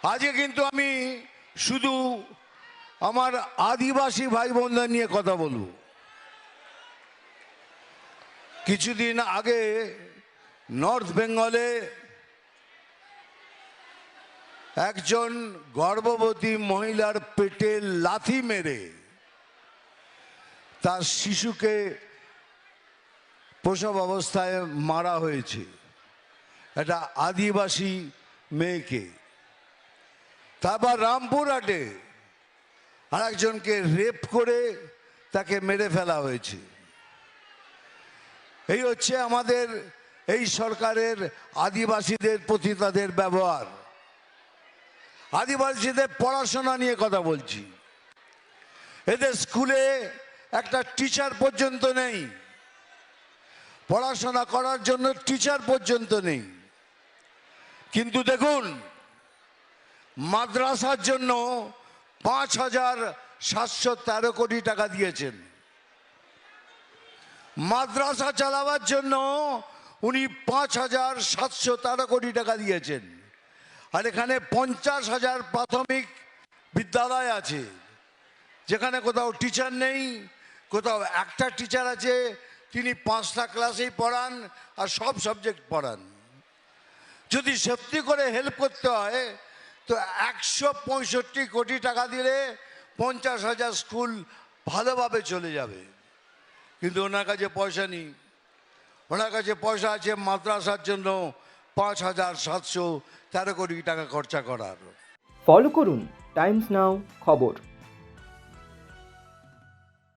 আজকে কিন্তু আমি শুধু আমার আদিবাসী ভাই বোনদের নিয়ে কথা বলবো। কিছুদিন আগে নর্থ বেঙ্গলে একজন গর্ভবতী মহিলার পেটে লাথি মেরে তার শিশুকে প্রসব অবস্থায় মারা হয়েছে, একটা আদিবাসী মেয়েকে। তারপর রামপুরহাটে আর একজনকে রেপ করে তাকে মেরে ফেলা হয়েছে। এই হচ্ছে আমাদের এই সরকারের আদিবাসীদের প্রতি তাদের ব্যবহার। আদিবাসীদের পড়াশোনা নিয়ে কথা বলছি। এদের স্কুলে একটা টিচার পর্যন্ত নেই, পড়াশোনা করার জন্য টিচার পর্যন্ত নেই। কিন্তু দেখুন, মাদ্রাসার জন্য 5,713 কোটি টাকা দিয়েছেন। মাদ্রাসা চালাবার জন্য উনি 5,713 কোটি টাকা দিয়েছেন। আর এখানে 50,000 প্রাথমিক বিদ্যালয় আছে, যেখানে কোথাও টিচার নেই, কোথাও একটা টিচার আছে, তিনি 5টা ক্লাসেই পড়ান আর সব সাবজেক্ট পড়ান। যদি সত্যি করে হেল্প করতে হয় তো 165 কোটি টাকা দিলে 50,000 স্কুল ভালোভাবে চলে যাবে। কিন্তু ওনার কাছে পয়সা নেই। ওনার কাছে পয়সা আছে মাদ্রাসার জন্য 5,713 কোটি টাকা খরচা করার। ফলো করুন টাইমস নাও খবর।